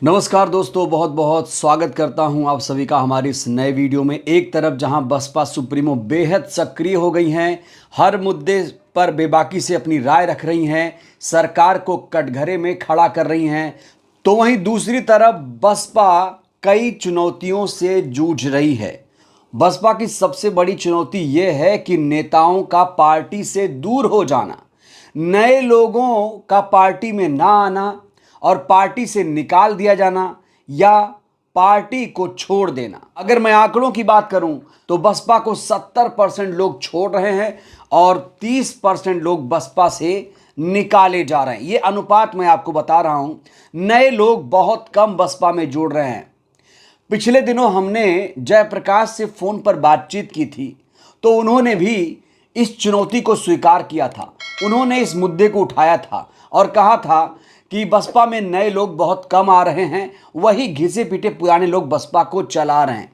नमस्कार दोस्तों, बहुत बहुत स्वागत करता हूं आप सभी का हमारे इस नए वीडियो में। एक तरफ जहां बसपा सुप्रीमो बेहद सक्रिय हो गई हैं, हर मुद्दे पर बेबाकी से अपनी राय रख रही हैं, सरकार को कटघरे में खड़ा कर रही हैं, तो वहीं दूसरी तरफ बसपा कई चुनौतियों से जूझ रही है। बसपा की सबसे बड़ी चुनौती यह है कि नेताओं का पार्टी से दूर हो जाना, नए लोगों का पार्टी में ना आना और पार्टी से निकाल दिया जाना या पार्टी को छोड़ देना। अगर मैं आंकड़ों की बात करूं तो बसपा को 70% लोग छोड़ रहे हैं और 30% लोग बसपा से निकाले जा रहे हैं। ये अनुपात मैं आपको बता रहा हूं। नए लोग बहुत कम बसपा में जुड़ रहे हैं। पिछले दिनों हमने जयप्रकाश से फोन पर बातचीत की थी, तो उन्होंने भी इस चुनौती को स्वीकार किया था। उन्होंने इस मुद्दे को उठाया था और कहा था कि बसपा में नए लोग बहुत कम आ रहे हैं, वही घिसे पिटे पुराने लोग बसपा को चला रहे हैं।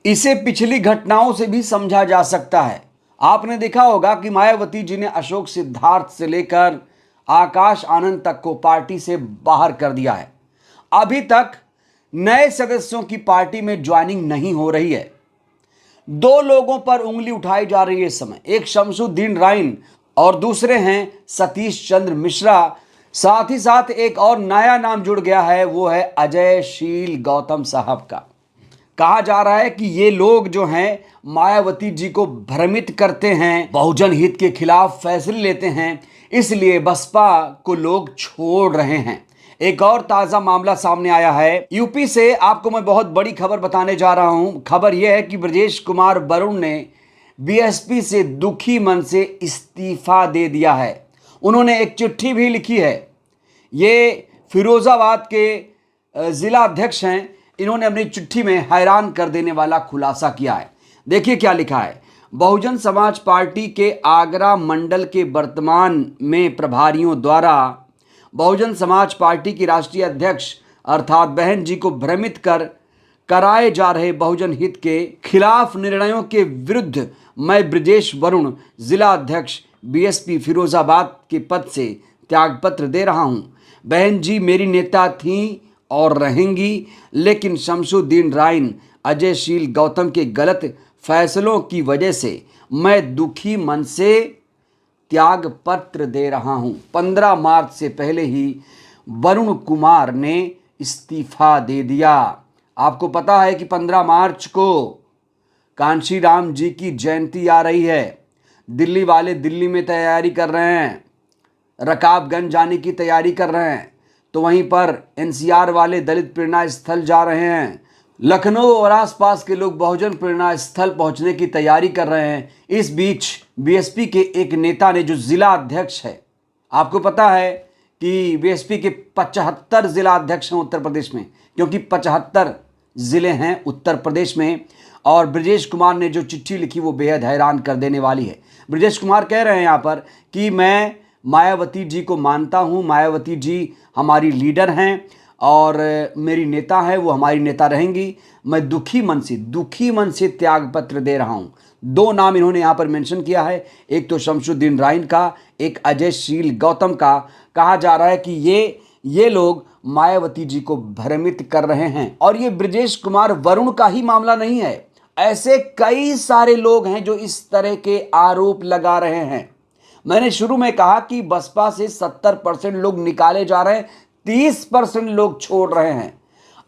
इसे पिछली घटनाओं से भी समझा जा सकता है। आपने देखा होगा कि मायावती जी ने अशोक सिद्धार्थ से लेकर आकाश आनंद तक को पार्टी से बाहर कर दिया है। अभी तक नए सदस्यों की पार्टी में ज्वाइनिंग नहीं हो रही है। दो लोगों पर उंगली उठाई जा रही है इस समय, एक शमसुद्दीन राइन और दूसरे हैं सतीश चंद्र मिश्रा। साथ ही साथ एक और नया नाम जुड़ गया है, वो है अजयशील गौतम साहब का। कहा जा रहा है कि ये लोग जो हैं मायावती जी को भ्रमित करते हैं, बहुजन हित के खिलाफ फैसले लेते हैं, इसलिए बसपा को लोग छोड़ रहे हैं। एक और ताजा मामला सामने आया है यूपी से। आपको मैं बहुत बड़ी खबर बताने जा रहा हूं। खबर यह है कि ब्रजेश कुमार वरुण ने बीएसपी से दुखी मन से इस्तीफा दे दिया है। उन्होंने एक चिट्ठी भी लिखी है। ये फिरोजाबाद के जिला अध्यक्ष हैं। इन्होंने अपनी चिट्ठी में हैरान कर देने वाला खुलासा किया है। देखिए क्या लिखा है। बहुजन समाज पार्टी के आगरा मंडल के वर्तमान में प्रभारियों द्वारा बहुजन समाज पार्टी की राष्ट्रीय अध्यक्ष अर्थात बहन जी को भ्रमित कर कराए जा रहे बहुजन हित के खिलाफ निर्णयों के विरुद्ध मैं ब्रजेश वरुण जिला अध्यक्ष बीएसपी फिरोजाबाद के पद से त्यागपत्र दे रहा हूं। बहन जी मेरी नेता थीं और रहेंगी, लेकिन शमसुद्दीन राइन अजयशील गौतम के गलत फैसलों की वजह से मैं दुखी मन से त्यागपत्र दे रहा हूं। 15 मार्च से पहले ही वरुण कुमार ने इस्तीफा दे दिया। आपको पता है कि 15 मार्च को कांशीराम जी की जयंती आ रही है। दिल्ली वाले दिल्ली में तैयारी कर रहे हैं, रकाबगंज जाने की तैयारी कर रहे हैं, तो वहीं पर एनसीआर वाले दलित प्रेरणा स्थल जा रहे हैं। लखनऊ और आसपास के लोग बहुजन प्रेरणा स्थल पहुंचने की तैयारी कर रहे हैं। इस बीच बीएसपी के एक नेता ने, जो जिला अध्यक्ष है, आपको पता है कि बीएसपी के 75 जिला अध्यक्ष हैं उत्तर प्रदेश में, क्योंकि 75 जिले हैं उत्तर प्रदेश में। और ब्रजेश कुमार ने जो चिट्ठी लिखी वो बेहद हैरान कर देने वाली है। ब्रजेश कुमार कह रहे हैं यहाँ पर कि मैं मायावती जी को मानता हूँ, मायावती जी हमारी लीडर हैं और मेरी नेता है, वो हमारी नेता रहेंगी। मैं दुखी मन से त्यागपत्र दे रहा हूँ। दो नाम इन्होंने यहाँ पर मेंशन किया है, एक तो शमसुद्दीन राइन का, एक अजयशील गौतम का। कहा जा रहा है कि ये लोग मायावती जी को भ्रमित कर रहे हैं। और ये ब्रजेश कुमार वरुण का ही मामला नहीं है, ऐसे कई सारे लोग हैं जो इस तरह के आरोप लगा रहे हैं। मैंने शुरू में कहा कि बसपा से 70% लोग निकाले जा रहे हैं, 30% लोग छोड़ रहे हैं।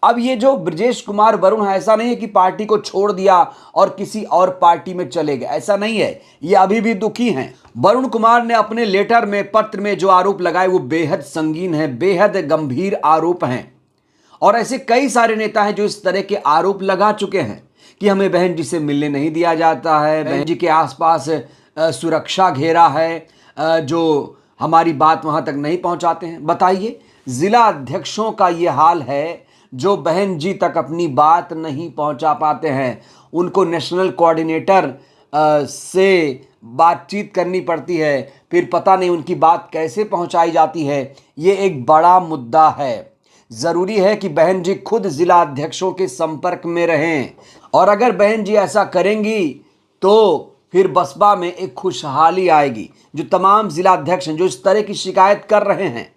अब ये जो ब्रजेश कुमार वरुण है, ऐसा नहीं है कि पार्टी को छोड़ दिया और किसी और पार्टी में चले गए, ऐसा नहीं है। ये अभी भी दुखी हैं। वरुण कुमार ने अपने लेटर में, पत्र में जो आरोप लगाए वो बेहद संगीन है, बेहद गंभीर आरोप हैं। और ऐसे कई सारे नेता हैं जो इस तरह के आरोप लगा चुके हैं कि हमें बहन जी से मिलने नहीं दिया जाता है, बहन जी के आसपास सुरक्षा घेरा है, जो हमारी बात वहां तक नहीं पहुंचाते हैं। बताइए, जिला अध्यक्षों का ये हाल है जो बहन जी तक अपनी बात नहीं पहुंचा पाते हैं। उनको नेशनल कोऑर्डिनेटर से बातचीत करनी पड़ती है, फिर पता नहीं उनकी बात कैसे पहुंचाई जाती है। ये एक बड़ा मुद्दा है। ज़रूरी है कि बहन जी खुद जिला अध्यक्षों के संपर्क में रहें, और अगर बहन जी ऐसा करेंगी तो फिर बसपा में एक खुशहाली आएगी। जो तमाम जिला अध्यक्ष हैं जो इस तरह की शिकायत कर रहे हैं,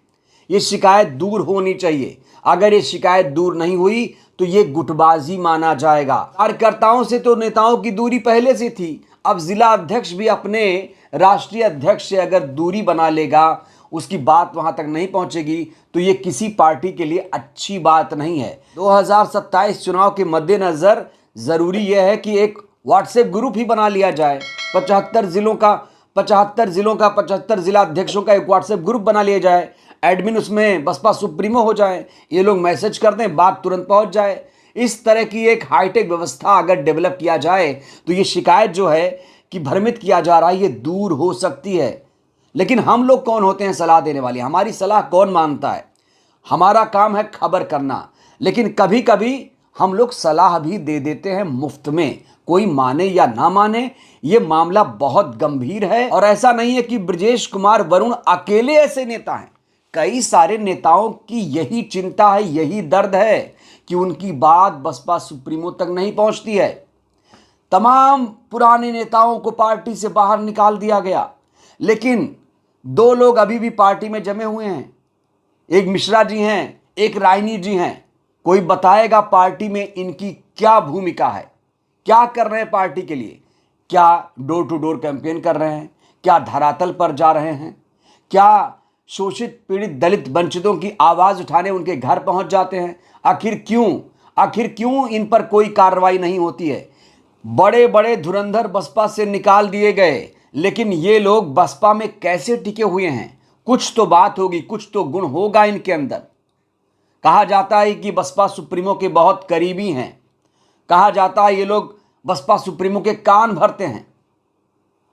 ये शिकायत दूर होनी चाहिए। अगर ये शिकायत दूर नहीं हुई तो ये गुटबाजी माना जाएगा। कार्यकर्ताओं से तो नेताओं की दूरी पहले से थी, अब जिला अध्यक्ष भी अपने राष्ट्रीय अध्यक्ष से अगर दूरी बना लेगा, उसकी बात वहां तक नहीं पहुंचेगी, तो ये किसी पार्टी के लिए अच्छी बात नहीं है। 2027 चुनाव के मद्देनजर जरूरी यह है कि एक व्हाट्सएप ग्रुप ही बना लिया जाए। 75 जिलों का 75 जिला अध्यक्षों का एक व्हाट्सएप ग्रुप बना लिया जाए। एडमिन उसमें बसपा सुप्रीमो हो जाए, ये लोग मैसेज कर दें, बात तुरंत पहुंच जाए। इस तरह की एक हाईटेक व्यवस्था अगर डेवलप किया जाए तो ये शिकायत जो है कि भ्रमित किया जा रहा है, ये दूर हो सकती है। लेकिन हम लोग कौन होते हैं सलाह देने वाले? हमारी सलाह कौन मानता है? हमारा काम है खबर करना, लेकिन कभी कभी हम लोग सलाह भी दे देते हैं मुफ्त में। कोई माने या ना माने, ये मामला बहुत गंभीर है। और ऐसा नहीं है कि ब्रजेश कुमार वरुण अकेले ऐसे नेता हैं, कई सारे नेताओं की यही चिंता है, यही दर्द है कि उनकी बात बसपा सुप्रीमो तक नहीं पहुंचती है। तमाम पुराने नेताओं को पार्टी से बाहर निकाल दिया गया, लेकिन दो लोग अभी भी पार्टी में जमे हुए हैं। एक मिश्रा जी हैं, एक रायनी जी हैं। कोई बताएगा पार्टी में इनकी क्या भूमिका है, क्या कर रहे हैं पार्टी के लिए? क्या डोर टू डोर कैंपेन कर रहे हैं? क्या धरातल पर जा रहे हैं? क्या शोषित पीड़ित दलित वंचितों की आवाज उठाने उनके घर पहुंच जाते हैं? आखिर क्यों इन पर कोई कार्रवाई नहीं होती है? बड़े बड़े धुरंधर बसपा से निकाल दिए गए, लेकिन ये लोग बसपा में कैसे टिके हुए हैं? कुछ तो बात होगी, कुछ तो गुण होगा इनके अंदर। कहा जाता है कि बसपा सुप्रीमो के बहुत करीबी हैं, कहा जाता है ये लोग बसपा सुप्रीमो के कान भरते हैं,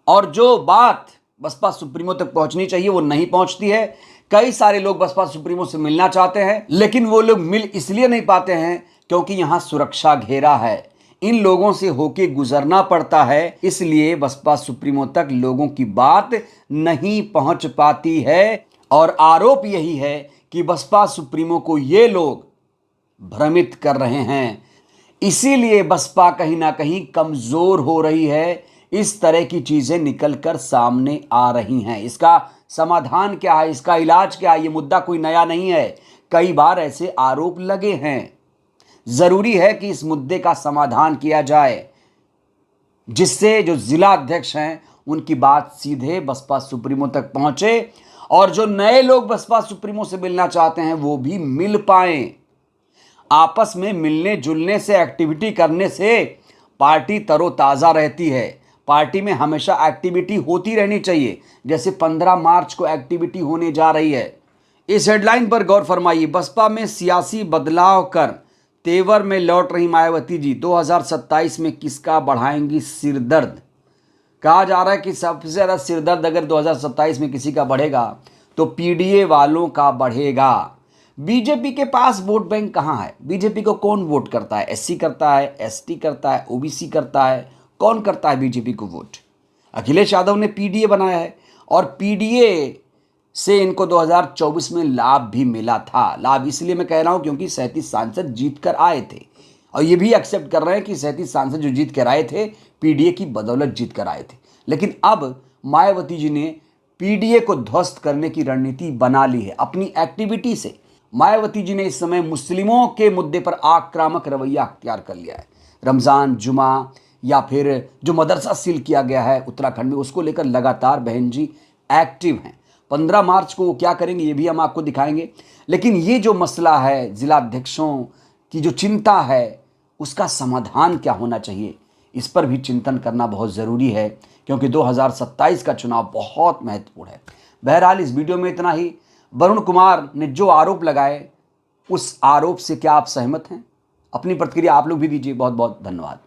और जो बात बसपा सुप्रीमो तक पहुंचनी चाहिए वो नहीं पहुंचती है। कई सारे लोग बसपा सुप्रीमो से मिलना चाहते हैं, लेकिन वो लोग मिल इसलिए नहीं पाते हैं क्योंकि यहां सुरक्षा घेरा है। इन लोगों से होके गुजरना पड़ता है, इसलिए बसपा सुप्रीमो तक लोगों की बात नहीं पहुंच पाती है। और आरोप यही है कि बसपा सुप्रीमो को ये लोग भ्रमित कर रहे हैं, इसीलिए बसपा कहीं ना कहीं कमजोर हो रही है। इस तरह की चीजें निकलकर सामने आ रही हैं। इसका समाधान क्या है, इसका इलाज क्या है? ये मुद्दा कोई नया नहीं है, कई बार ऐसे आरोप लगे हैं। जरूरी है कि इस मुद्दे का समाधान किया जाए, जिससे जो जिला अध्यक्ष हैं उनकी बात सीधे बसपा सुप्रीमो तक पहुंचे, और जो नए लोग बसपा सुप्रीमो से मिलना चाहते हैं वो भी मिल पाएं। आपस में मिलने जुलने से, एक्टिविटी करने से पार्टी तरोताज़ा रहती है। पार्टी में हमेशा एक्टिविटी होती रहनी चाहिए, जैसे 15 मार्च को एक्टिविटी होने जा रही है। इस हेडलाइन पर गौर फरमाइए। बसपा में सियासी बदलाव कर तेवर में लौट रही मायावती जी, 2027 में किसका बढ़ाएंगी सिरदर्द? कहा जा रहा है कि सबसे ज़्यादा सिरदर्द अगर 2027 में किसी का बढ़ेगा तो पीडीए वालों का बढ़ेगा। बीजेपी के पास वोट बैंक कहाँ है? बीजेपी को कौन वोट करता है? एससी करता है, एसटी करता है, ओबीसी करता है, कौन करता है बीजेपी को वोट? अखिलेश यादव ने पीडीए बनाया है, और पीडीए से इनको 2024 में लाभ भी मिला था। लाभ इसलिए मैं कह रहा हूं क्योंकि 37 सांसद जीत कर आए थे, और ये भी एक्सेप्ट कर रहे हैं कि 37 सांसद जो जीत कर आए थे पीडीए की बदौलत जीत कर आए थे। लेकिन अब मायावती जी ने पीडीए को ध्वस्त करने की रणनीति बना ली है अपनी एक्टिविटी से। मायावती जी ने इस समय मुस्लिमों के मुद्दे पर आक्रामक रवैया अख्तियार कर लिया है। रमज़ान, जुमा या फिर जो मदरसा सील किया गया है उत्तराखंड में, उसको लेकर लगातार बहन जी एक्टिव हैं। 15 मार्च को वो क्या करेंगे ये भी हम आपको दिखाएंगे। लेकिन ये जो मसला है, जिला अध्यक्षों की जो चिंता है, उसका समाधान क्या होना चाहिए, इस पर भी चिंतन करना बहुत ज़रूरी है, क्योंकि 2027 का चुनाव बहुत महत्वपूर्ण है। बहरहाल इस वीडियो में इतना ही। वरुण कुमार ने जो आरोप लगाए, उस आरोप से क्या आप सहमत हैं? अपनी प्रतिक्रिया आप लोग भी दीजिए। बहुत बहुत धन्यवाद।